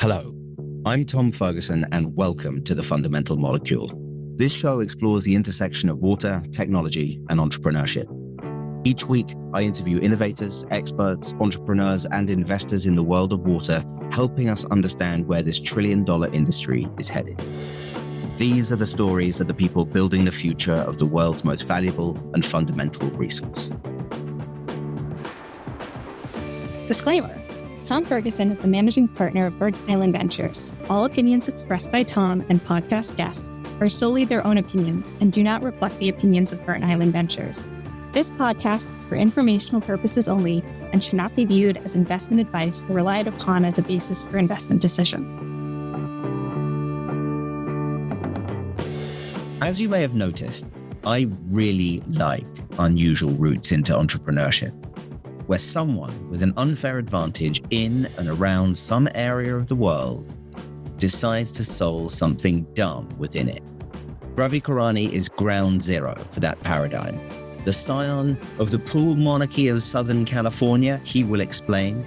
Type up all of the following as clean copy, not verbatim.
Hello, I'm Tom Ferguson, and welcome to The Fundamental Molecule. This show explores the intersection of water, technology, and entrepreneurship. Each week, I interview innovators, experts, entrepreneurs, and investors in the world of water, helping us understand where this trillion-dollar industry is headed. These are the stories of the people building the future of the world's most valuable and fundamental resource. Disclaimer. Tom Ferguson is the managing partner of Virgin Island Ventures. All opinions expressed by Tom and podcast guests are solely their own opinions and do not reflect the opinions of Virgin Island Ventures. This podcast is for informational purposes only and should not be viewed as investment advice or relied upon as a basis for investment decisions. As you may have noticed, I really like unusual routes into entrepreneurship, where someone with an unfair advantage in and around some area of the world decides to solve something dumb within it. Ravi Kurani is ground zero for that paradigm. The scion of the pool monarchy of Southern California, he will explain.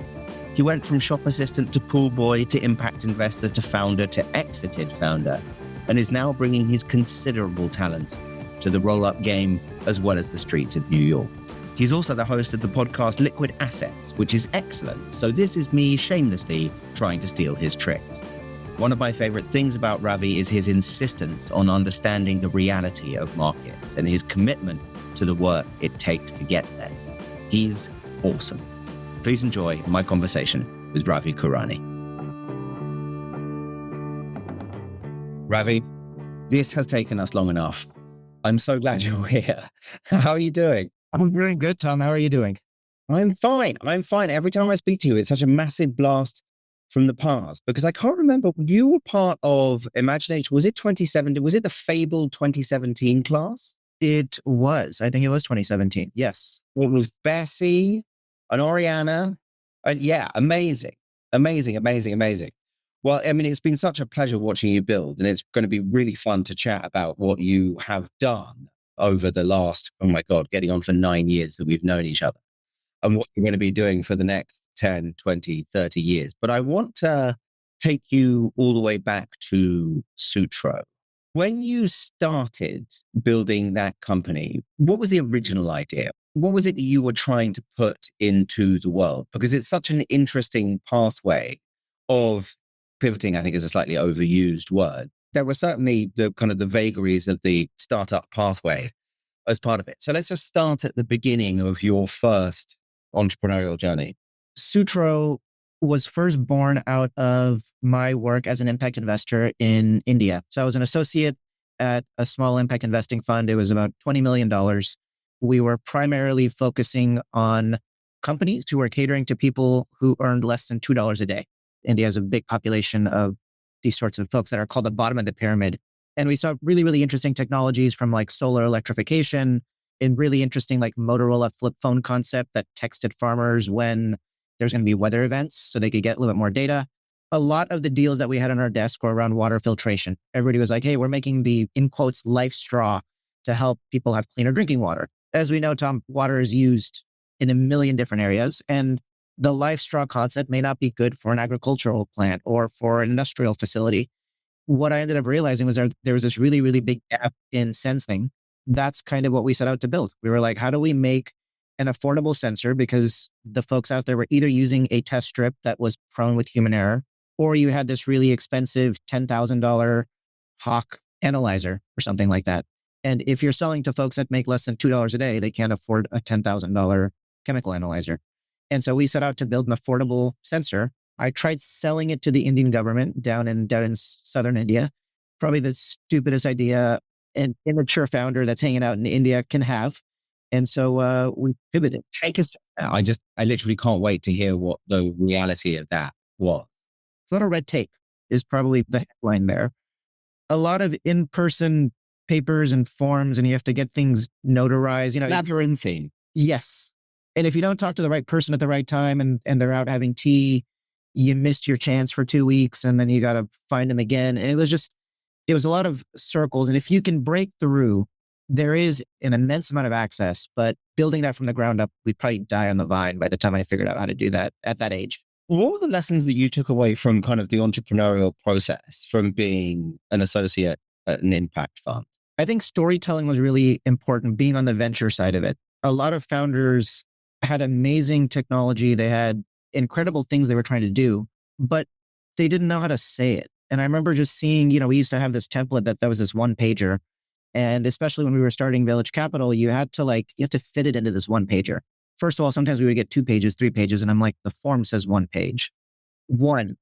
He went from shop assistant to pool boy to impact investor to founder to exited founder, and is now bringing his considerable talents to the roll-up game as well as the streets of New York. He's also the host of the podcast Liquid Assets, which is excellent. So this is me shamelessly trying to steal his tricks. One of my favorite things about Ravi is his insistence on understanding the reality of markets and his commitment to the work it takes to get there. He's awesome. Please enjoy my conversation with Ravi Kurani. Ravi, this has taken us long enough. I'm so glad you're here. How are you doing? I'm doing good, Tom. How are you doing? I'm fine. Every time I speak to you, it's such a massive blast from the past because I can't remember. You were part of Imagination. Was it 2017? Was it the fabled 2017 class? It was. I think it was 2017. Yes. It was Bessie and Oriana. And yeah, amazing. Well, I mean, it's been such a pleasure watching you build, and it's going to be really fun to chat about what you have done over the last, oh my God, getting on for 9 years that we've known each other, and what you're going to be doing for the next 10, 20, 30 years. But I want to take you all the way back to Sutro. When you started building that company, what was the original idea? What was it that you were trying to put into the world? Because it's such an interesting pathway of pivoting, I think is a slightly overused word. There were certainly the kind of the vagaries of the startup pathway as part of it. So let's just start at the beginning of your first entrepreneurial journey. Sutro was first born out of my work as an impact investor in India. So I was an associate at a small impact investing fund. It was about $20 million. We were primarily focusing on companies who were catering to people who earned less than $2 a day. India has a big population of these sorts of folks that are called the bottom of the pyramid. And we saw really, really interesting technologies from like solar electrification and really interesting like Motorola flip phone concept that texted farmers when there's going to be weather events so they could get a little bit more data. A lot of the deals that we had on our desk were around water filtration. Everybody was like, hey, we're making the, in quotes, life straw to help people have cleaner drinking water. As we know, Tom, water is used in a million different areas. And the life straw concept may not be good for an agricultural plant or for an industrial facility. What I ended up realizing was there was this really, really big gap in sensing. That's kind of what we set out to build. We were like, how do we make an affordable sensor? Because the folks out there were either using a test strip that was prone with human error, or you had this really expensive $10,000 Hawk analyzer or something like that. And if you're selling to folks that make less than $2 a day, they can't afford a $10,000 chemical analyzer. And so we set out to build an affordable sensor. I tried selling it to the Indian government down in southern India. Probably the stupidest idea an immature founder that's hanging out in India can have. And so we pivoted. Take us now. I literally can't wait to hear what the reality of that was. It's a lot of red tape is probably the headline there. A lot of in-person papers and forms, and you have to get things notarized. Labyrinthine. Yes. And if you don't talk to the right person at the right time and they're out having tea, you missed your chance for 2 weeks and then you got to find them again. And it was a lot of circles. And if you can break through, there is an immense amount of access, but building that from the ground up, we'd probably die on the vine by the time I figured out how to do that at that age. What were the lessons that you took away from kind of the entrepreneurial process from being an associate at an impact fund? I think storytelling was really important, being on the venture side of it. A lot of founders had amazing technology. They had incredible things they were trying to do, but they didn't know how to say it. And I remember just seeing, we used to have this template that was this one pager. And especially when we were starting Village Capital, you have to fit it into this one pager. First of all, sometimes we would get 2 pages, 3 pages. And I'm like, the form says 1 page. One.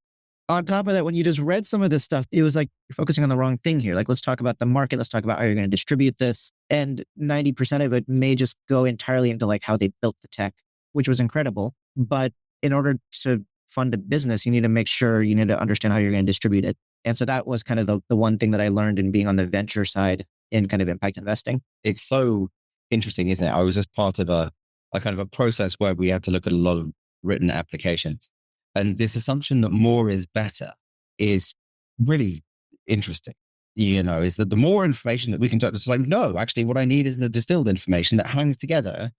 On top of that, when you just read some of this stuff, it was like, you're focusing on the wrong thing here. Like, let's talk about the market. Let's talk about how you're going to distribute this. And 90% of it may just go entirely into like how they built the tech, which was incredible. But in order to fund a business, you need to understand how you're going to distribute it. And so that was kind of the one thing that I learned in being on the venture side in kind of impact investing. It's so interesting, isn't it? I was just part of a kind of a process where we had to look at a lot of written applications. And this assumption that more is better is really interesting. Is that the more information that we can talk, it's like, no, actually what I need is the distilled information that hangs together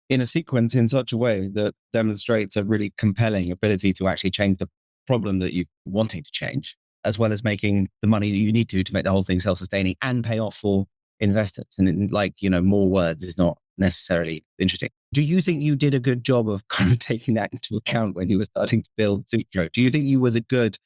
in a sequence in such a way that demonstrates a really compelling ability to actually change the problem that you're wanting to change, as well as making the money that you need to make the whole thing self-sustaining and pay off for investors. And more words is not necessarily interesting. Do you think you did a good job of kind of taking that into account when you were starting to build Sutro? Do you think you were the good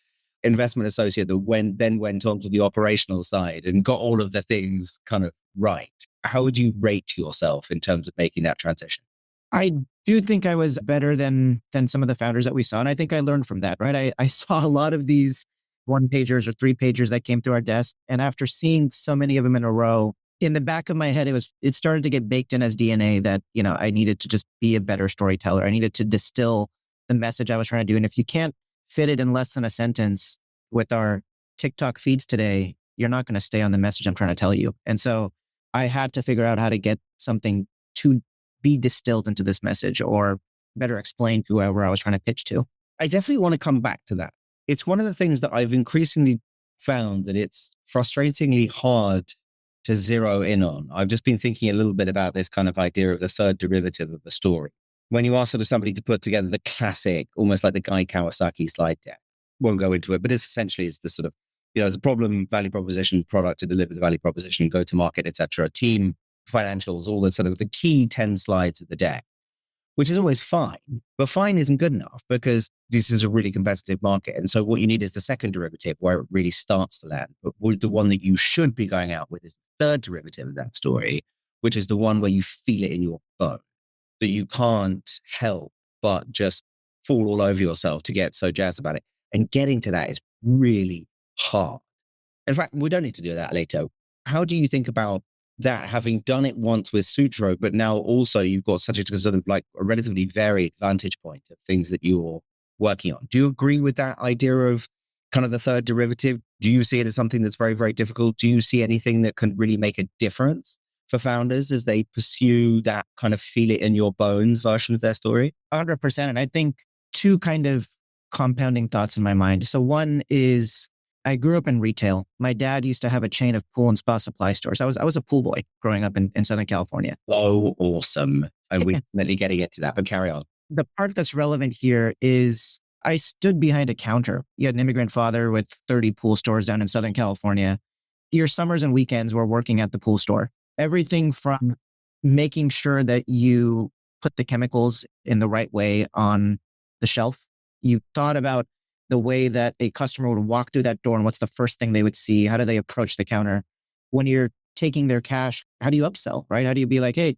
investment associate that then went on to the operational side and got all of the things kind of right? How would you rate yourself in terms of making that transition? I do think I was better than some of the founders that we saw. And I think I learned from that, right? I saw a lot of these 1-pagers or 3-pagers that came through our desk. And after seeing so many of them in a row, in the back of my head, it started to get baked in as DNA that, I needed to just be a better storyteller. I needed to distill the message I was trying to do. And if you can't fit it in less than a sentence with our TikTok feeds today, you're not going to stay on the message I'm trying to tell you. And so I had to figure out how to get something to be distilled into this message, or better explain to whoever I was trying to pitch to. I definitely want to come back to that. It's one of the things that I've increasingly found that it's frustratingly hard to zero in on. I've just been thinking a little bit about this kind of idea of the third derivative of a story. When you ask sort of somebody to put together the classic, almost like the Guy Kawasaki slide deck, won't go into it, but it's essentially the sort of, it's a problem, value proposition, product to deliver the value proposition, go to market, etc., team, financials, all the sort of the key 10 slides of the deck, which is always fine. But fine isn't good enough because this is a really competitive market. And so what you need is the second derivative where it really starts to land. But the one that you should be going out with is the third derivative of that story, which is the one where you feel it in your bone, that you can't help but just fall all over yourself to get so jazzed about it. And getting to that is really hard. In fact, we don't need to do that later. How do you think about that, having done it once with Sutro, but now also you've got such a sort of like a relatively varied vantage point of things that you're working on? Do you agree with that idea of kind of the third derivative? Do you see it as something that's very, very difficult? Do you see anything that can really make a difference for founders as they pursue that kind of feel it in your bones version of their story? 100%. And I think 2 kind of compounding thoughts in my mind. So one is, I grew up in retail. My dad used to have a chain of pool and spa supply stores. I was a pool boy growing up in Southern California. Oh, awesome. And we're definitely getting into that, but carry on. The part that's relevant here is I stood behind a counter. You had an immigrant father with 30 pool stores down in Southern California. Your summers and weekends were working at the pool store. Everything from making sure that you put the chemicals in the right way on the shelf. You thought about the way that a customer would walk through that door and what's the first thing they would see? How do they approach the counter? When you're taking their cash, how do you upsell, right? How do you be like, hey,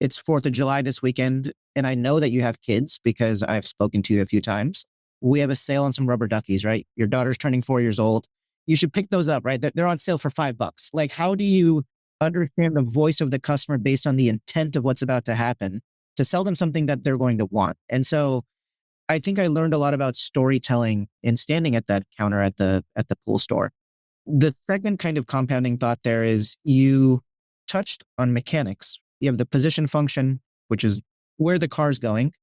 it's 4th of July this weekend, and I know that you have kids because I've spoken to you a few times. We have a sale on some rubber duckies, right? Your daughter's turning 4 years old. You should pick those up, right? They're on sale for $5. Like, how do you understand the voice of the customer based on the intent of what's about to happen to sell them something that they're going to want? And so I think I learned a lot about storytelling in standing at that counter at the pool store. The second kind of compounding thought there is you touched on mechanics. You have the position function, which is where the car's going.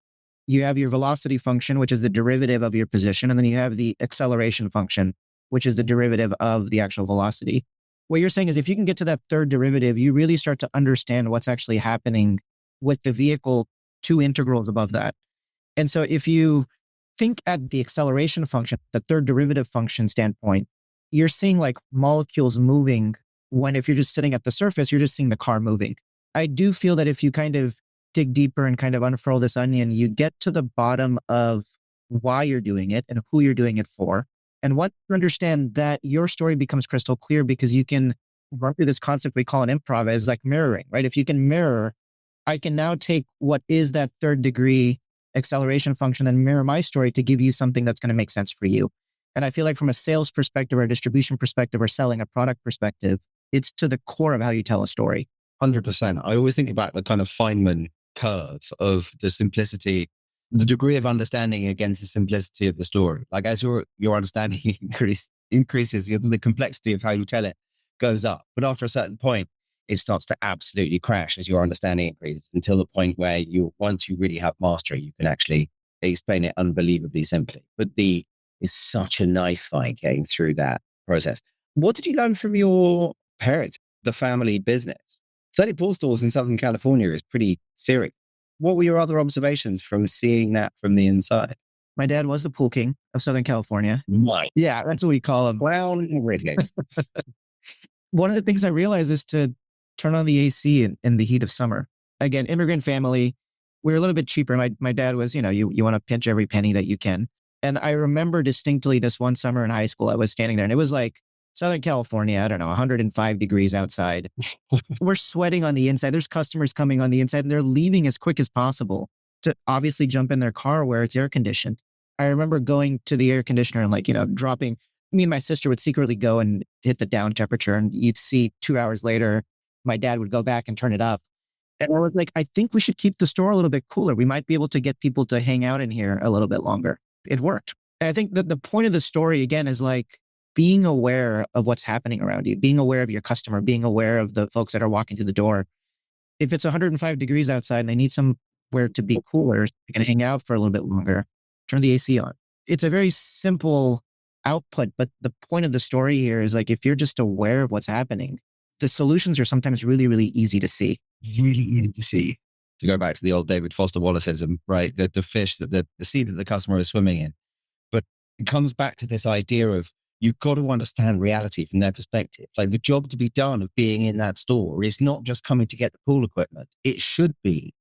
You have your velocity function, which is the derivative of your position. And then you have the acceleration function, which is the derivative of the actual velocity. What you're saying is if you can get to that third derivative, you really start to understand what's actually happening with the vehicle 2 integrals above that. And so if you think at the acceleration function, the third derivative function standpoint, you're seeing like molecules moving when if you're just sitting at the surface, you're just seeing the car moving. I do feel that if you kind of dig deeper and kind of unfurl this onion, you get to the bottom of why you're doing it and who you're doing it for. And once you understand that, your story becomes crystal clear because you can run through this concept we call an improv as like mirroring, right? If you can mirror, I can now take what is that third degree acceleration function and mirror my story to give you something that's going to make sense for you. And I feel like from a sales perspective or a distribution perspective or selling a product perspective, it's to the core of how you tell a story. 100%. I always think about the kind of Feynman curve of the simplicity, the degree of understanding against the simplicity of the story. Like as your understanding increases, the complexity of how you tell it goes up. But after a certain point, it starts to absolutely crash as your understanding increases until the point where once you really have mastery, you can actually explain it unbelievably simply. But it's such a knife fight getting through that process. What did you learn from your parents, the family business? 30 pool stores in Southern California is pretty serious. What were your other observations from seeing that from the inside? My dad was the pool king of Southern California. Right. Yeah, that's what we call him. Clown Ridley. One of the things I realized is to turn on the AC in the heat of summer. Again, immigrant family, we're a little bit cheaper. My dad was, you want to pinch every penny that you can. And I remember distinctly this one summer in high school, I was standing there and it was like Southern California, I don't know, 105 degrees outside. We're sweating on the inside. There's customers coming on the inside and they're leaving as quick as possible to obviously jump in their car where it's air conditioned. I remember going to the air conditioner and dropping. Me and my sister would secretly go and hit the down temperature and you'd see 2 hours later, my dad would go back and turn it up. And I was like, I think we should keep the store a little bit cooler. We might be able to get people to hang out in here a little bit longer. It worked. And I think that the point of the story, again, is like being aware of what's happening around you, being aware of your customer, being aware of the folks that are walking through the door. If it's 105 degrees outside and they need somewhere to be cooler, so you can hang out for a little bit longer, turn the AC on. It's a very simple output, but the point of the story here is like, if you're just aware of what's happening, the solutions are sometimes really, really easy to see. Really easy to see. To go back to the old David Foster Wallaceism, right? The fish, the sea that the customer is swimming in. But it comes back to this idea of you've got to understand reality from their perspective. Like the job to be done of being in that store is not just coming to get the pool equipment. It should be,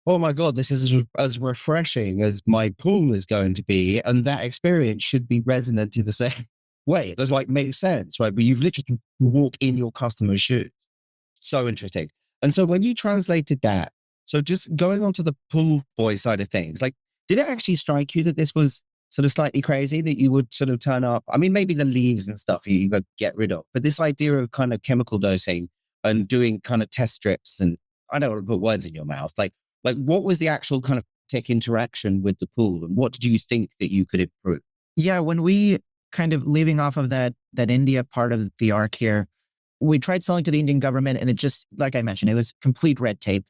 oh my God, this is as refreshing as my pool is going to be. And that experience should be resonant in the same way. Those makes sense, right? But you've literally walk in your customer's shoes. So interesting. And so when you translated that, so just going on to the pool boy side of things, did it actually strike you that this was sort of slightly crazy, that you would sort of turn up? I mean, maybe the leaves and stuff you got to get rid of, but this idea of kind of chemical dosing and doing kind of test strips, and I don't want to put words in your mouth, like what was the actual kind of tech interaction with the pool and what did you think that you could improve? Yeah, when we kind of leaving off of that India part of the arc here, we tried selling to the Indian government and it just, like I mentioned, it was complete red tape.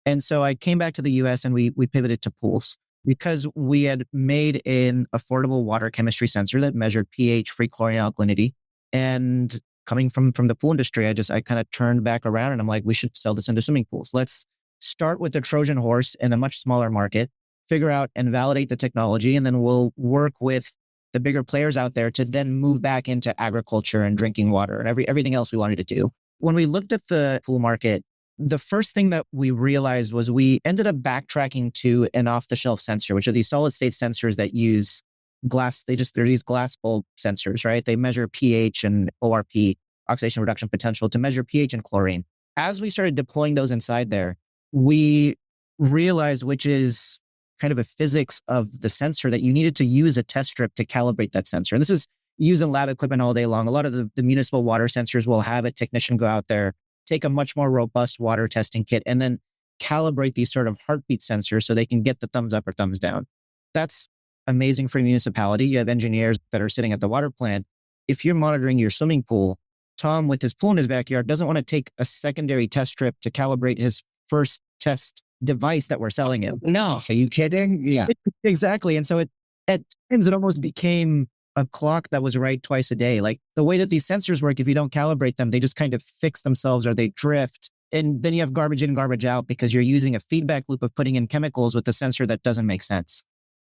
And so I came back to the US and we pivoted to pools because we had made an affordable water chemistry sensor that measured pH, free chlorine, alkalinity. And coming from the pool industry, I kind of turned back around and I'm like, we should sell this into swimming pools. Let's start with the Trojan horse in a much smaller market, figure out and validate the technology, and then we'll work with the bigger players out there to then move back into agriculture and drinking water and everything else we wanted to do. When we looked at the pool market, the first thing that we realized was we ended up backtracking to an off-the-shelf sensor, which are these solid-state sensors that use glass. They're these glass bulb sensors, right? They measure pH and ORP, oxidation reduction potential, to measure pH and chlorine. As we started deploying those inside there, we realized, which is kind of a physics of the sensor, that you needed to use a test strip to calibrate that sensor. And this is used in lab equipment all day long. A lot of the municipal water sensors will have a technician go out there, take a much more robust water testing kit, and then calibrate these sort of heartbeat sensors so they can get the thumbs up or thumbs down. That's amazing for a municipality. You have engineers that are sitting at the water plant. If you're monitoring your swimming pool, Tom, with his pool in his backyard, doesn't want to take a secondary test strip to calibrate his first test device that we're selling him. No, are you kidding? Yeah. Exactly. And so at times it almost became a clock that was right twice a day. Like the way that these sensors work, if you don't calibrate them, they just kind of fix themselves or they drift. And then you have garbage in, garbage out because you're using a feedback loop of putting in chemicals with the sensor that doesn't make sense.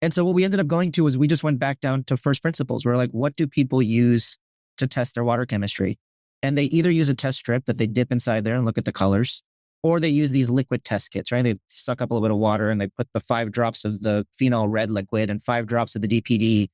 And so what we ended up going to was we just went back down to first principles. We're like, what do people use to test their water chemistry? And they either use a test strip that they dip inside there and look at the colors, or they use these liquid test kits, right? They suck up a little bit of water and they put the 5 drops of the phenol red liquid and 5 drops of the DPD,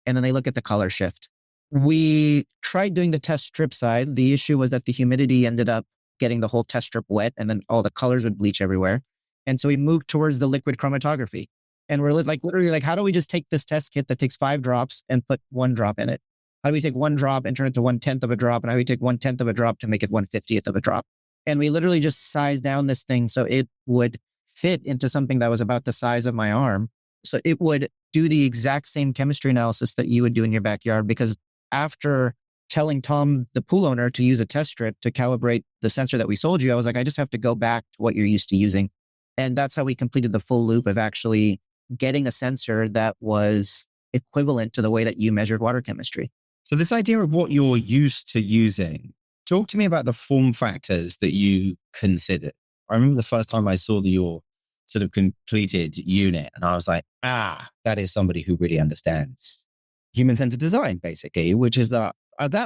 and then they look at the color shift. We tried doing the test strip side. The issue was that the humidity ended up getting the whole test strip wet, and then all the colors would bleach everywhere. And so we moved towards the liquid chromatography. And we're like, literally like, how do we just take this test kit that takes 5 drops and put 1 drop in it? How do we take 1 drop and turn it to 1/10 of a drop? And how do we take 1/10 of a drop to make it 1/50th of a drop? And we literally just sized down this thing so it would fit into something that was about the size of my arm. So it would do the exact same chemistry analysis that you would do in your backyard. Because after telling Tom, the pool owner, to use a test strip to calibrate the sensor that we sold you, I was like, I just have to go back to what you're used to using. And that's how we completed the full loop of actually getting a sensor that was equivalent to the way that you measured water chemistry. So this idea of what you're used to using, talk to me about the form factors that you considered. I remember the first time I saw your sort of completed unit and I was like, that is somebody who really understands human-centered design, basically, which is that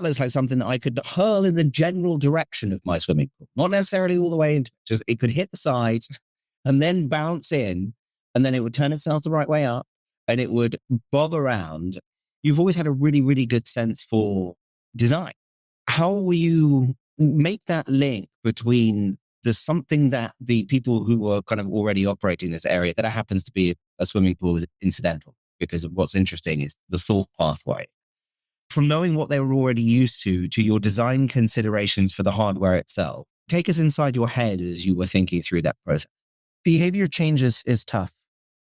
looks like something that I could hurl in the general direction of my swimming pool, not necessarily all the way into, just it could hit the side and then bounce in, and then it would turn itself the right way up and it would bob around. You've always had a really, really good sense for design. How will you make that link between there's something that the people who are kind of already operating this area that happens to be a swimming pool is incidental, because what's interesting is the thought pathway. From knowing what they were already used to your design considerations for the hardware itself, take us inside your head as you were thinking through that process. Behavior changes is tough.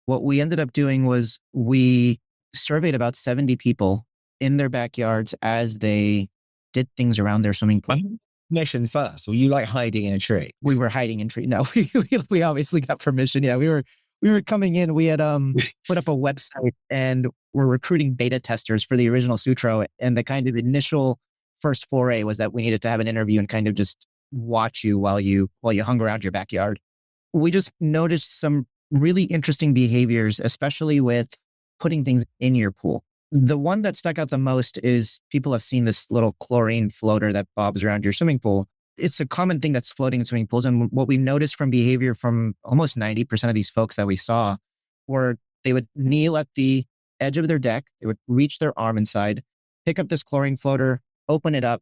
What we ended up doing was we surveyed about 70 people in their backyards as they did things around their swimming pool. Permission first. Were you like hiding in a tree? We were hiding in tree. No, we obviously got permission. Yeah, we were coming in. We had put up a website and we're recruiting beta testers for the original Sutro. And the kind of initial first foray was that we needed to have an interview and kind of just watch you while you hung around your backyard. We just noticed some really interesting behaviors, especially with putting things in your pool. The one that stuck out the most is people have seen this little chlorine floater that bobs around your swimming pool. It's a common thing that's floating in swimming pools. And what we noticed from behavior from almost 90% of these folks that we saw were they would kneel at the edge of their deck. They would reach their arm inside, pick up this chlorine floater, open it up,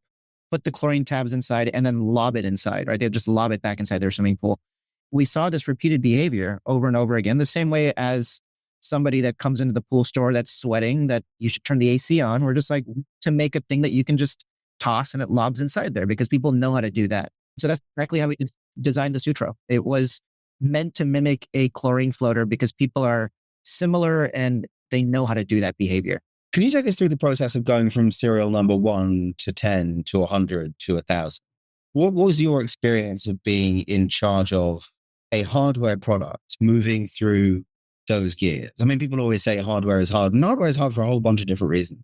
put the chlorine tabs inside, and then lob it inside, right? They'd just lob it back inside their swimming pool. We saw this repeated behavior over and over again, the same way as somebody that comes into the pool store that's sweating, that you should turn the AC on. We're just like, to make a thing that you can just toss and it lobs inside there, because people know how to do that. So that's exactly how we designed the Sutro. It was meant to mimic a chlorine floater because people are similar and they know how to do that behavior. Can you take us through the process of going from serial number 1 to 10 to 100 to 1,000? What was your experience of being in charge of a hardware product moving through those gears? I mean, people always say hardware is hard, and hardware is hard for a whole bunch of different reasons.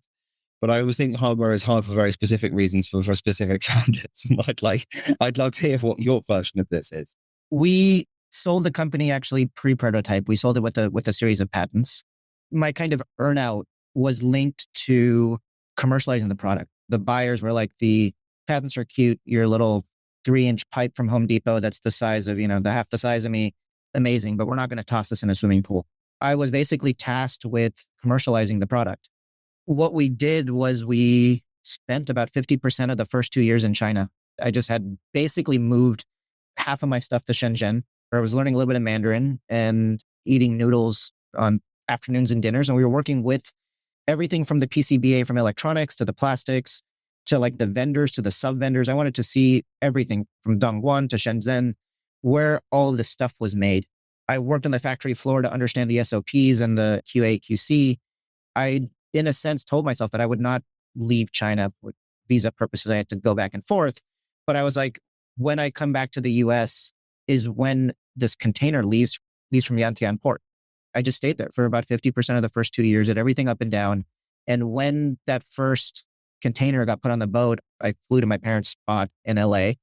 But I always think hardware is hard for very specific reasons for specific founders. I'd love to hear what your version of this is. We sold the company actually pre-prototype. We sold it with a series of patents. My kind of earnout was linked to commercializing the product. The buyers were like, the patents are cute. Your little 3-inch pipe from Home Depot that's the size of, the half the size of me. Amazing, but we're not going to toss this in a swimming pool. I was basically tasked with commercializing the product. What we did was we spent about 50% of the first 2 years in China. I just had basically moved half of my stuff to Shenzhen, where I was learning a little bit of Mandarin and eating noodles on afternoons and dinners. And we were working with everything from the PCBA, from electronics to the plastics, to like the vendors, to the sub vendors. I wanted to see everything from Dongguan to Shenzhen, where all of this stuff was made. I worked on the factory floor to understand the SOPs and the QA, QC. I, in a sense, told myself that I would not leave China with visa purposes. I had to go back and forth. But I was like, when I come back to the US is when this container leaves from Yantian port. I just stayed there for about 50% of the first 2 years, did everything up and down. And when that first container got put on the boat, I flew to my parents' spot in LA,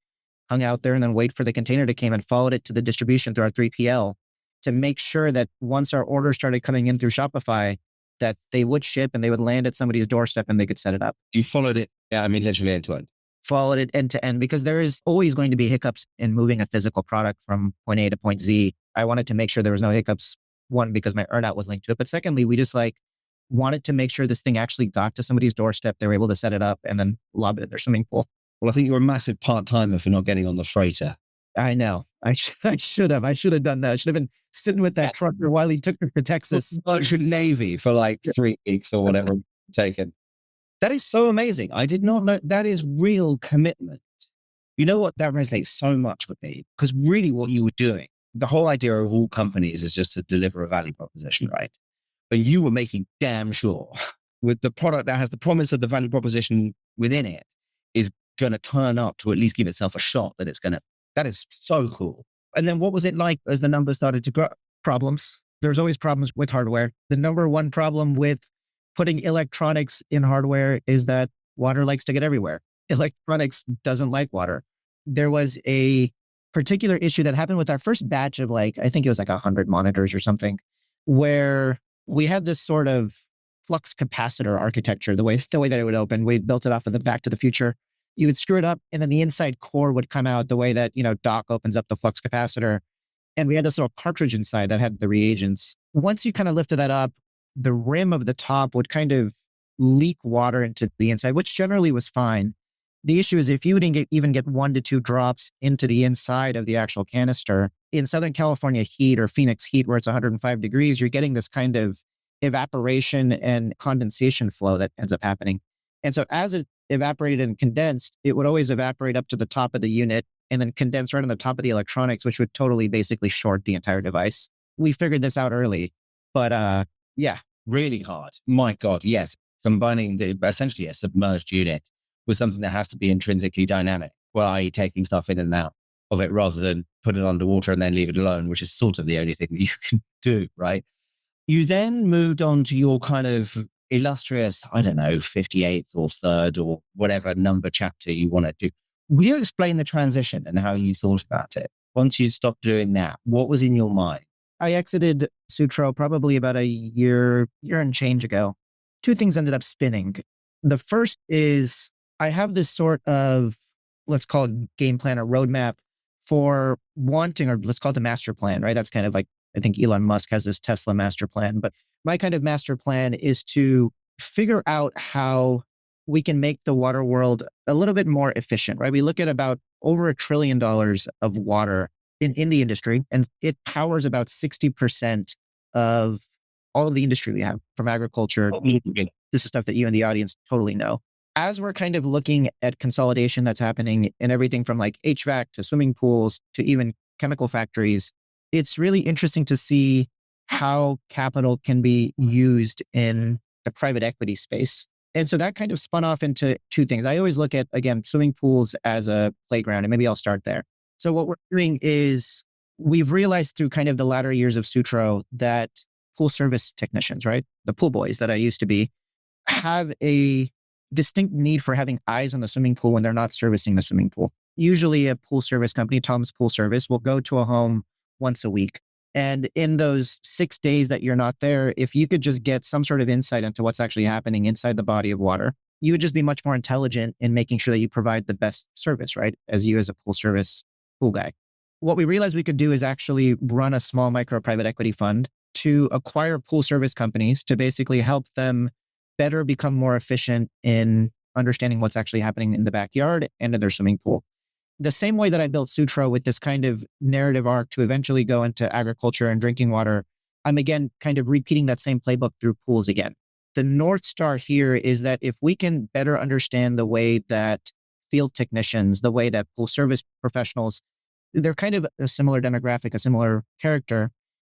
hung out there, and then wait for the container to come and followed it to the distribution through our 3PL. to make sure that once our orders started coming in through Shopify, that they would ship and they would land at somebody's doorstep and they could set it up. You followed it. Yeah, I mean, literally end to end. Followed it end to end because there is always going to be hiccups in moving a physical product from point A to point Z. I wanted to make sure there was no hiccups. One, because my earnout was linked to it. But secondly, we just wanted to make sure this thing actually got to somebody's doorstep. They were able to set it up and then lob it in their swimming pool. Well, I think you're a massive part-timer for not getting on the freighter. I know. I should have. I should have done that. I should have been sitting with that trucker while he took me to Texas. Navy for like 3 weeks or whatever taken. That is so amazing. I did not know that is real commitment. You know what? That resonates so much with me because really what you were doing, the whole idea of all companies is just to deliver a value proposition, right? But you were making damn sure with the product that has the promise of the value proposition within it is going to turn up to at least give itself a shot that it's going to. That is so cool. And then what was it like as the numbers started to grow? Problems. There's always problems with hardware. The number one problem with putting electronics in hardware is that water likes to get everywhere. Electronics doesn't like water. There was a particular issue that happened with our first batch of I think it was 100 monitors or something, where we had this sort of flux capacitor architecture, the way that it would open. We built it off of the Back to the Future. You would screw it up and then the inside core would come out the way that, Doc opens up the flux capacitor. And we had this little cartridge inside that had the reagents. Once you kind of lifted that up, the rim of the top would kind of leak water into the inside, which generally was fine. The issue is if you didn't even get 1 to 2 drops into the inside of the actual canister, in Southern California heat or Phoenix heat, where it's 105 degrees, you're getting this kind of evaporation and condensation flow that ends up happening. And so as it evaporated and condensed, it would always evaporate up to the top of the unit and then condense right on the top of the electronics, which would totally basically short the entire device. We figured this out early, but yeah. Really hard. My God, yes. Combining essentially a submerged unit with something that has to be intrinsically dynamic, i.e. taking stuff in and out of it rather than put it underwater and then leave it alone, which is sort of the only thing that you can do, right? You then moved on to your kind of illustrious, 58th or 3rd or whatever number chapter you want to do. Will you explain the transition and how you thought about it? Once you stopped doing that, what was in your mind? I exited Sutro probably about a year and change ago. 2 things ended up spinning. The first is I have this sort of, let's call it game plan or roadmap for wanting, or let's call it the master plan, right? That's kind of I think Elon Musk has this Tesla master plan, but my kind of master plan is to figure out how we can make the water world a little bit more efficient, right? We look at about over $1 trillion of water in the industry, and it powers about 60% of all of the industry we have, from agriculture. This is stuff that you and the audience totally know. As we're kind of looking at consolidation that's happening in everything from HVAC to swimming pools to even chemical factories, it's really interesting to see how capital can be used in the private equity space. And so that kind of spun off into 2 things. I always look at, again, swimming pools as a playground, and maybe I'll start there. So what we're doing is we've realized through kind of the latter years of Sutro that pool service technicians, right? The pool boys that I used to be, have a distinct need for having eyes on the swimming pool when they're not servicing the swimming pool. Usually a pool service company, Tom's Pool Service, will go to a home once a week. And in those 6 days that you're not there, if you could just get some sort of insight into what's actually happening inside the body of water, you would just be much more intelligent in making sure that you provide the best service, right? As you as a pool service pool guy. What we realized we could do is actually run a small micro private equity fund to acquire pool service companies to basically help them better become more efficient in understanding what's actually happening in the backyard and in their swimming pool. The same way that I built Sutro with this kind of narrative arc to eventually go into agriculture and drinking water, I'm again kind of repeating that same playbook through pools again. The North Star here is that if we can better understand the way that field technicians, the way that pool service professionals, they're kind of a similar demographic, a similar character.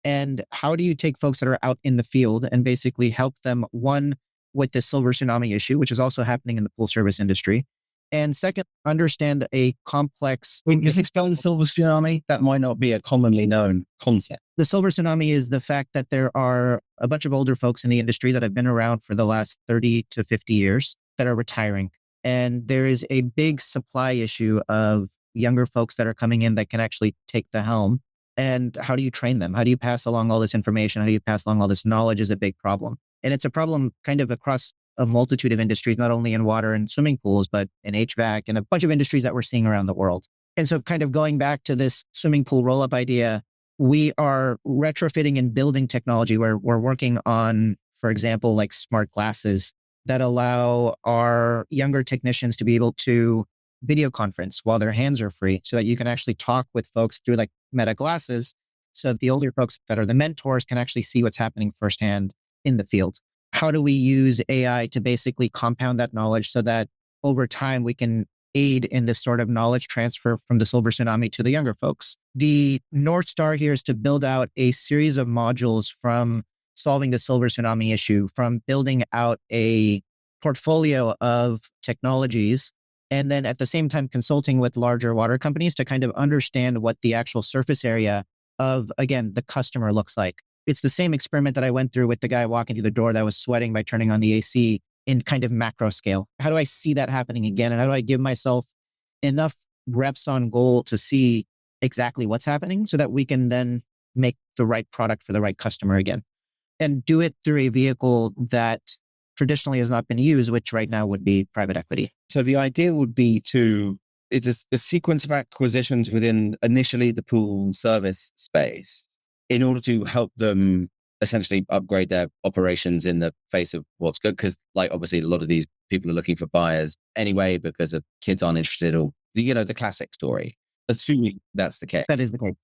And how do you take folks that are out in the field and basically help them, one, with the silver tsunami issue, which is also happening in the pool service industry, and second, understand a complex... When you explain silver tsunami, that might not be a commonly known concept. The silver tsunami is the fact that there are a bunch of older folks in the industry that have been around for the last 30 to 50 years that are retiring. And there is a big supply issue of younger folks that are coming in that can actually take the helm And how do you train them? How do you pass along all this information? How do you pass along all this knowledge is a big problem. And it's a problem kind of across a multitude of industries, not only in water and swimming pools, but in HVAC and a bunch of industries that we're seeing around the world. And so kind of going back to this swimming pool roll-up idea, we are retrofitting and building technology where we're working on, for example, like smart glasses that allow our younger technicians to be able to video conference while their hands are free so that you can actually talk with folks through like meta glasses. So the older folks that are the mentors can actually see what's happening firsthand in the field. How do we use AI to basically compound that knowledge so that over time we can aid in this sort of knowledge transfer from the silver tsunami to the younger folks? The North Star here is to build out a series of modules from solving the silver tsunami issue, from building out a portfolio of technologies, and then at the same time consulting with larger water companies to kind of understand what the actual surface area of, again, the customer looks like. It's the same experiment that I went through with the guy walking through the door that was sweating by turning on the AC in kind of macro scale. How do I see that happening again? And how do I give myself enough reps on goal to see exactly what's happening so that we can then make the right product for the right customer again? And do it through a vehicle that traditionally has not been used, which right now would be private equity. So the idea would be it's a sequence of acquisitions within initially the pool service space in order to help them essentially upgrade their operations in the face of what's good. Because like obviously a lot of these people are looking for buyers anyway because of kids aren't interested or the classic story. Assuming that's the case. That is the case.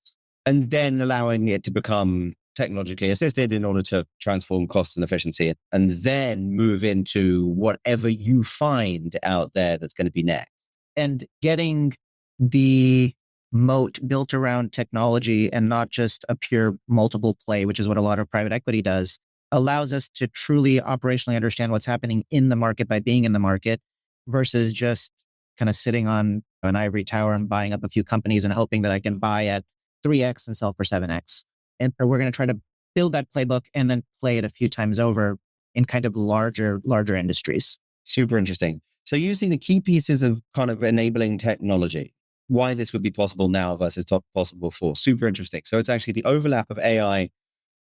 And then allowing it to become technologically assisted in order to transform cost and efficiency and then move into whatever you find out there that's going to be next. And getting the moat built around technology and not just a pure multiple play, which is what a lot of private equity does, allows us to truly operationally understand what's happening in the market by being in the market versus just kind of sitting on an ivory tower and buying up a few companies and hoping that I can buy at 3x and sell for 7x. And so we're going to try to build that playbook and then play it a few times over in kind of larger industries. Super interesting. So using the key pieces of kind of enabling technology, why this would be possible now versus possible before. Super interesting. So it's actually the overlap of AI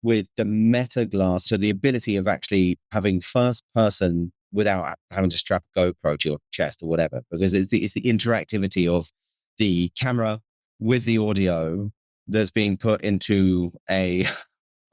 with the meta glass. So the ability of actually having first person without having to strap a GoPro to your chest or whatever, because it's the interactivity of the camera with the audio that's being put into a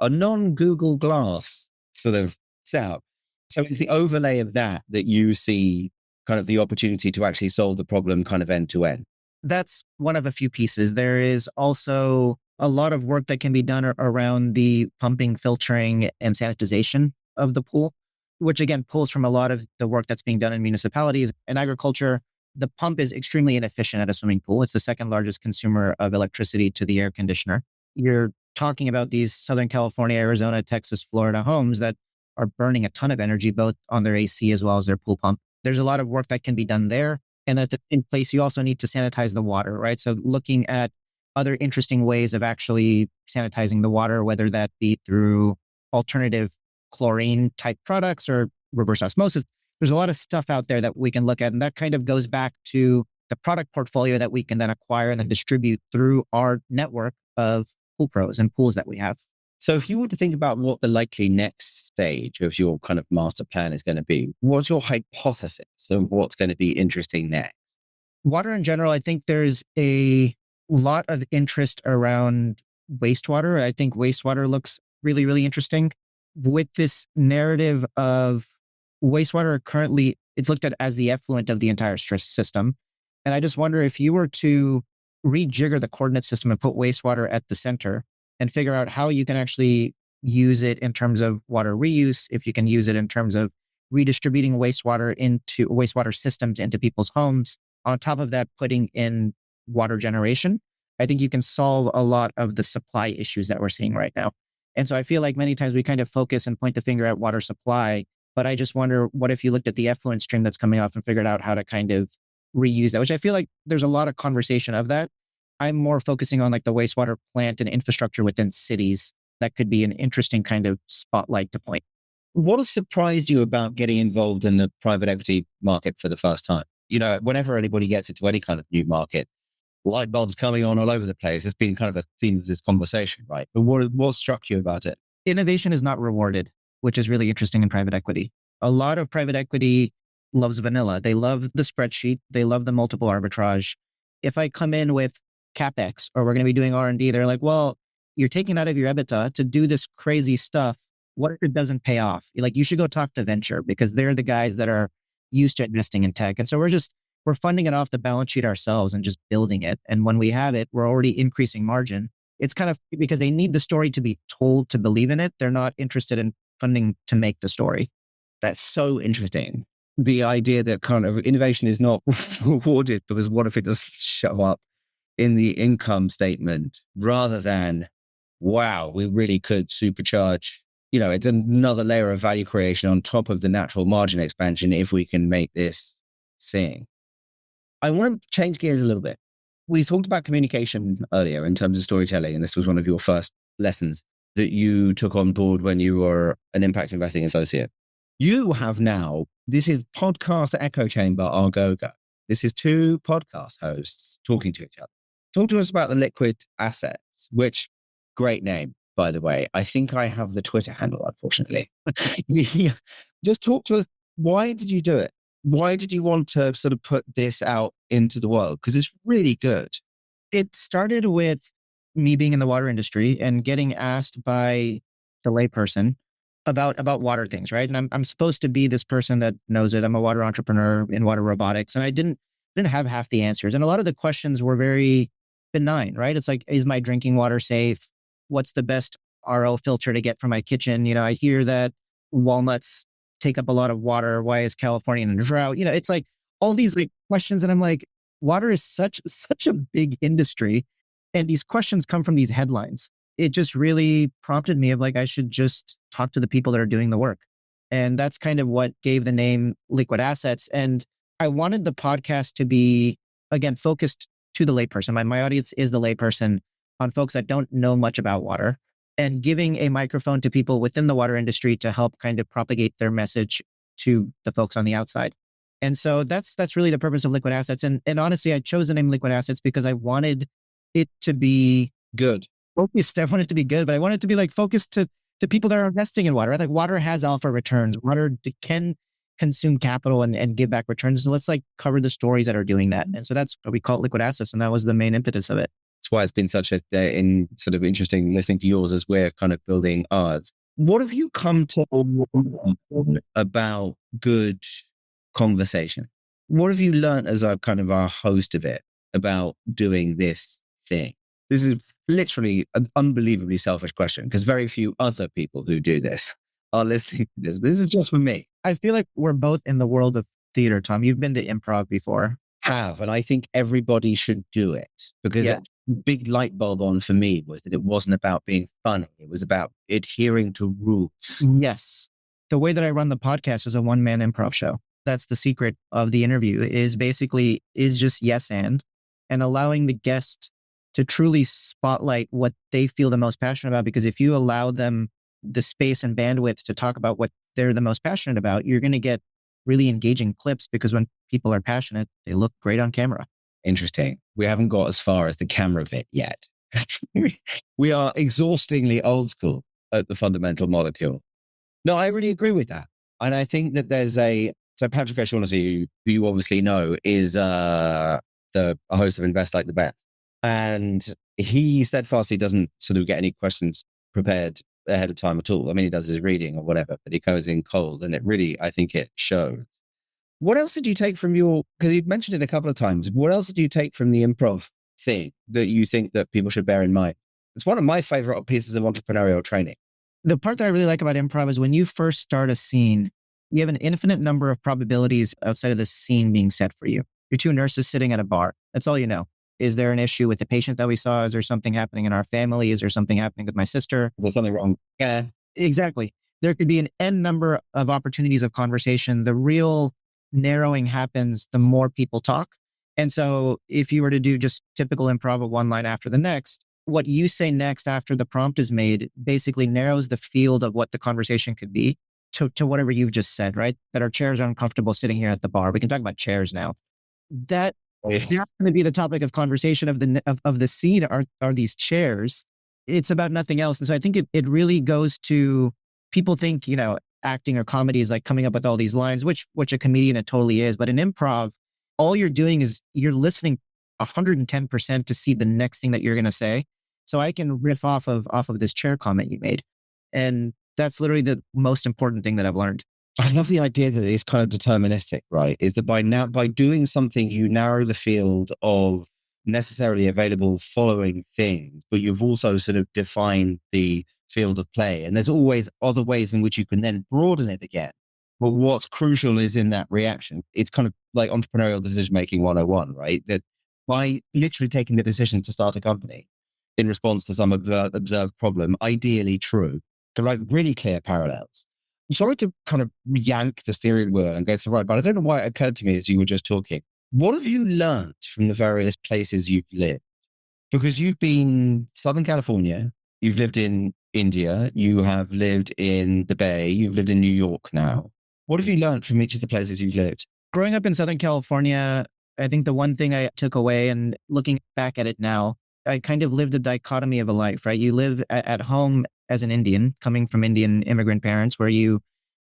non-Google Glass sort of setup. So it's the overlay of that you see kind of the opportunity to actually solve the problem kind of end to end. That's one of a few pieces. There is also a lot of work that can be done around the pumping, filtering, and sanitization of the pool, which again pulls from a lot of the work that's being done in municipalities and agriculture. The pump is extremely inefficient at a swimming pool. It's the second largest consumer of electricity to the air conditioner. You're talking about these Southern California, Arizona, Texas, Florida homes that are burning a ton of energy, both on their AC as well as their pool pump. There's a lot of work that can be done there. And that's in place, you also need to sanitize the water, right? So looking at other interesting ways of actually sanitizing the water, whether that be through alternative chlorine type products or reverse osmosis. There's a lot of stuff out there that we can look at. And that kind of goes back to the product portfolio that we can then acquire and then distribute through our network of pool pros and pools that we have. So if you were to think about what the likely next stage of your kind of master plan is going to be, what's your hypothesis of what's going to be interesting next? Water in general, I think there's a lot of interest around wastewater. I think wastewater looks really, really interesting. With this narrative of wastewater currently, it's looked at as the effluent of the entire stress system. And I just wonder if you were to rejigger the coordinate system and put wastewater at the center and figure out how you can actually use it in terms of water reuse, if you can use it in terms of redistributing wastewater systems into people's homes. On top of that, putting in water generation, I think you can solve a lot of the supply issues that we're seeing right now. And so I feel like many times we kind of focus and point the finger at water supply, but I just wonder, what if you looked at the effluent stream that's coming off and figured out how to kind of reuse that, which I feel like there's a lot of conversation of that. I'm more focusing on like the wastewater plant and infrastructure within cities. That could be an interesting kind of spotlight to point. What has surprised you about getting involved in the private equity market for the first time? Whenever anybody gets into any kind of new market, light bulbs coming on all over the place. It's been kind of a theme of this conversation, right? But what struck you about it? Innovation is not rewarded, which is really interesting in private equity. A lot of private equity loves vanilla. They love the spreadsheet. They love the multiple arbitrage. If I come in with CapEx or we're going to be doing R&D, they're like, well, you're taking out of your EBITDA to do this crazy stuff. What if it doesn't pay off? Like, you should go talk to venture because they're the guys that are used to investing in tech. And so we're funding it off the balance sheet ourselves and just building it. And when we have it, we're already increasing margin. It's kind of because they need the story to be told to believe in it. They're not interested in funding to make the story. That's so interesting. The idea that kind of innovation is not rewarded because what if it doesn't show up in the income statement rather than, wow, we really could supercharge, it's another layer of value creation on top of the natural margin expansion if we can make this sing. I want to change gears a little bit. We talked about communication earlier in terms of storytelling, and this was one of your first lessons that you took on board when you were an impact investing associate. You have now, this is podcast echo chamber Argoga. This is two podcast hosts talking to each other. Talk to us about the liquid assets, which great name, by the way. I think I have the Twitter handle, unfortunately. Just talk to us. Why did you do it? Why did you want to sort of put this out into the world? Because it's really good. It started with me being in the water industry and getting asked by the layperson about water things, right? And I'm supposed to be this person that knows it. I'm a water entrepreneur in water robotics, and I didn't have half the answers. And a lot of the questions were very benign, right? It's like, is my drinking water safe? What's the best RO filter to get for my kitchen? I hear that walnuts take up a lot of water. Why is California in a drought? It's like all these like questions. And I'm like, water is such a big industry. And these questions come from these headlines. It just really prompted me of like, I should just talk to the people that are doing the work. And that's kind of what gave the name Liquid Assets. And I wanted the podcast to be, again, focused to the layperson. My audience is the layperson, on folks that don't know much about water, and giving a microphone to people within the water industry to help kind of propagate their message to the folks on the outside. And so that's really the purpose of Liquid Assets. And honestly, I chose the name Liquid Assets because I wanted it to be good. Focused. I want it to be good, but I want it to be like focused to people that are investing in water. Right? Like, water has alpha returns. Water can consume capital and give back returns. So let's like cover the stories that are doing that. And so that's what we call it, Liquid Assets. And that was the main impetus of it. That's why it's been such sort of interesting listening to yours as we're kind of building ours. What have you come to about good conversation? What have you learned as a kind of our host of it about doing this thing? This is literally an unbelievably selfish question because very few other people who do this are listening to this. This is just for me. I feel like we're both in the world of theater, Tom. You've been to improv before. And I think everybody should do it because a big light bulb on for me was that it wasn't about being funny. It was about adhering to rules. Yes. The way that I run the podcast is a one-man improv show. That's the secret of the interview is just yes and allowing the guest to truly spotlight what they feel the most passionate about. Because if you allow them the space and bandwidth to talk about what they're the most passionate about, you're going to get really engaging clips because when people are passionate, they look great on camera. Interesting. We haven't got as far as the camera bit yet. We are exhaustingly old school at the fundamental molecule. No, I really agree with that. And I think that so Patrick O'Shaughnessy, who you obviously know, is a host of Invest Like the Best. And he steadfastly doesn't sort of get any questions prepared ahead of time at all. I mean, he does his reading or whatever, but he goes in cold and it really, I think it shows. What else did you take from because you've mentioned it a couple of times, what else did you take from the improv thing that you think that people should bear in mind? It's one of my favorite pieces of entrepreneurial training. The part that I really like about improv is when you first start a scene, you have an infinite number of probabilities outside of the scene being set for you. You're two nurses sitting at a bar. That's all you know. Is there an issue with the patient that we saw? Is there something happening in our family? Is there something happening with my sister? Is there something wrong? Yeah. Exactly. There could be an N number of opportunities of conversation. The real narrowing happens the more people talk. And so if you were to do just typical improv of one line after the next, what you say next after the prompt is made basically narrows the field of what the conversation could be to whatever you've just said, right? That our chairs are uncomfortable sitting here at the bar. We can talk about chairs now. That They're going to be the topic of conversation of the scene are these chairs. It's about nothing else. And so I think it really goes to, people think, acting or comedy is like coming up with all these lines, which a comedian it totally is. But in improv, all you're doing is you're listening 110% to see the next thing that you're going to say. So I can riff off of this chair comment you made. And that's literally the most important thing that I've learned. I love the idea that it's kind of deterministic, right? Is that by doing something, you narrow the field of necessarily available following things, but you've also sort of defined the field of play. And there's always other ways in which you can then broaden it again. But what's crucial is in that reaction. It's kind of like entrepreneurial decision-making 101, right? That by literally taking the decision to start a company in response to some observed problem, ideally true, to like really clear parallels. I'm sorry to kind of yank the steering wheel and go to the right, but I don't know why it occurred to me as you were just talking. What have you learned from the various places you've lived? Because you've been Southern California, you've lived in India, you have lived in the Bay, you've lived in New York now. What have you learned from each of the places you've lived? Growing up in Southern California, I think the one thing I took away, and looking back at it now, I kind of lived a dichotomy of a life, right? You live at home as an Indian, coming from Indian immigrant parents, where you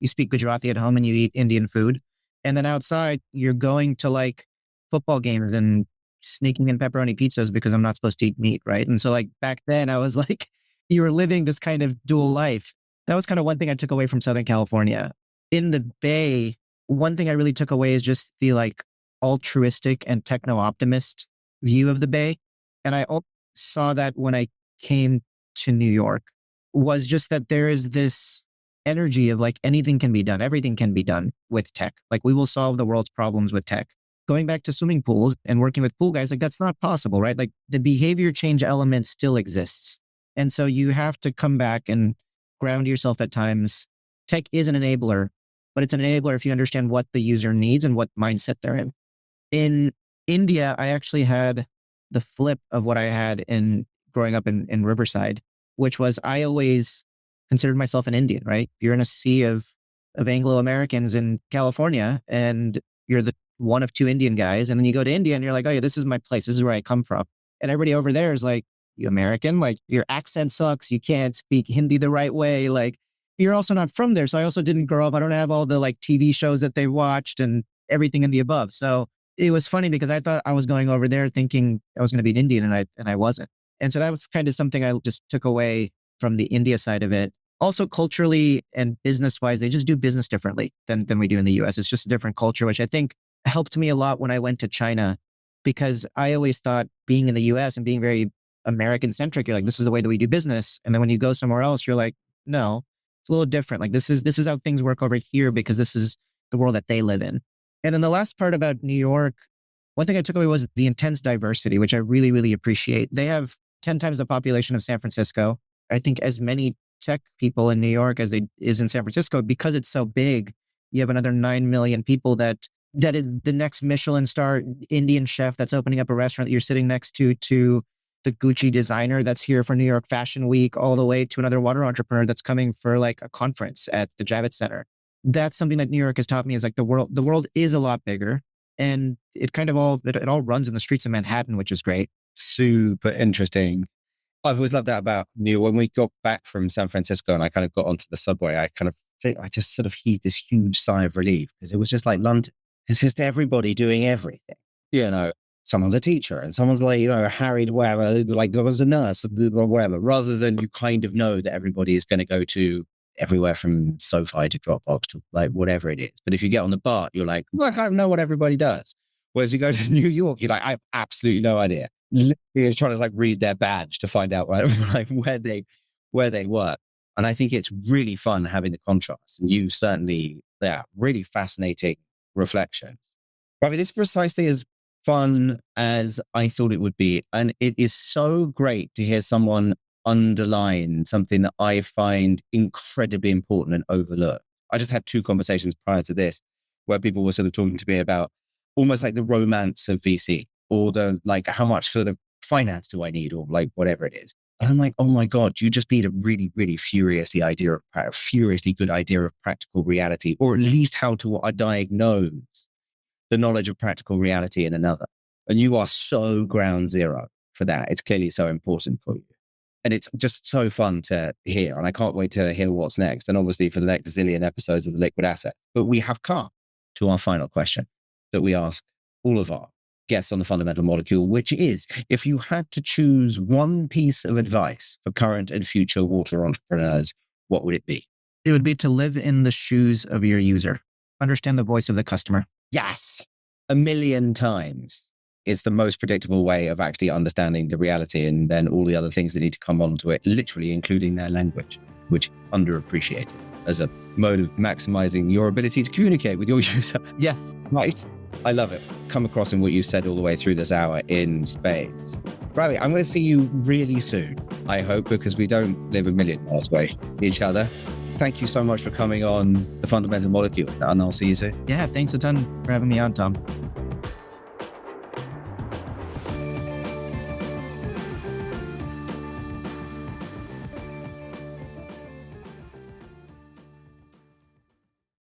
speak Gujarati at home and you eat Indian food. And then outside, you're going to like football games and sneaking in pepperoni pizzas because I'm not supposed to eat meat, right? And so like back then, I was like, you were living this kind of dual life. That was kind of one thing I took away from Southern California. In the Bay, one thing I really took away is just the like altruistic and techno-optimist view of the Bay. And I saw that when I came to New York, was just that there is this energy of like anything can be done. Everything can be done with tech. Like we will solve the world's problems with tech. Going back to swimming pools and working with pool guys, like that's not possible, right? Like the behavior change element still exists. And so you have to come back and ground yourself at times. Tech is an enabler, but it's an enabler if you understand what the user needs and what mindset they're in. In India, I actually had the flip of what I had in growing up in Riverside, which was I always considered myself an Indian, right? You're in a sea of Anglo-Americans in California and you're the one of two Indian guys. And then you go to India and you're like, oh yeah, this is my place. This is where I come from. And everybody over there is like, you American, like your accent sucks. You can't speak Hindi the right way. Like you're also not from there. So I also didn't grow up. I don't have all the like TV shows that they watched and everything in the above. So it was funny because I thought I was going over there thinking I was going to be an Indian and I wasn't. And so that was kind of something I just took away from the India side of it. Also culturally and business wise, they just do business differently than we do in the US. It's just a different culture, which I think helped me a lot when I went to China, because I always thought being in the US and being very American centric, you're like, this is the way that we do business. And then when you go somewhere else, you're like, no, it's a little different. Like this is how things work over here because this is the world that they live in. And then the last part about New York, one thing I took away was the intense diversity, which I really, really appreciate. They have 10 times the population of San Francisco. I think as many tech people in New York as is in San Francisco, because it's so big. You have another 9 million people that is the next Michelin star Indian chef that's opening up a restaurant that you're sitting next to the Gucci designer that's here for New York Fashion Week, all the way to another water entrepreneur that's coming for like a conference at the Javits Center. That's something that New York has taught me, is like the world is a lot bigger, and it kind of all runs in the streets of Manhattan, which is great. Super interesting. I've always loved that about New York. When we got back from San Francisco and I kind of got onto the subway, I just sort of heaved this huge sigh of relief, because it was just like London. It's just everybody doing everything. You know, someone's a teacher and someone's like, harried, whatever, like someone's a nurse or whatever, rather than you kind of know that everybody is going to go to everywhere from SoFi to Dropbox to like whatever it is. But if you get on the BART, you're like, well, I kind of know what everybody does. Whereas you go to New York, you're like, I have absolutely no idea. Literally trying to like read their badge to find out like where they work. And I think it's really fun having the contrast. And you certainly, really fascinating reflections. Ravi, this is precisely as fun as I thought it would be. And it is so great to hear someone underline something that I find incredibly important and overlooked. I just had 2 conversations prior to this where people were sort of talking to me about almost like the romance of VC, or the like, how much sort of finance do I need, or like whatever it is. And I'm like, oh my God, you just need a really, really furiously good idea of practical reality, or at least how to diagnose the knowledge of practical reality in another. And you are so ground zero for that. It's clearly so important for you. And it's just so fun to hear. And I can't wait to hear what's next. And obviously for the next zillion episodes of The Liquid Asset. But we have come to our final question that we ask all of our guests on The Fundamental Molecule, which is, if you had to choose one piece of advice for current and future water entrepreneurs, what would it be? It would be to live in the shoes of your user. Understand the voice of the customer. Yes. 1,000,000 times. It's the most predictable way of actually understanding the reality, and then all the other things that need to come onto it, literally including their language, which underappreciated as a mode of maximizing your ability to communicate with your user. Yes. Right. I love it. Come across in what you've said all the way through this hour in spades. Ravi, I'm going to see you really soon, I hope, because we don't live 1,000,000 miles away from each other. Thank you so much for coming on The Fundamental Molecule, and I'll see you soon. Yeah, thanks a ton for having me on, Tom.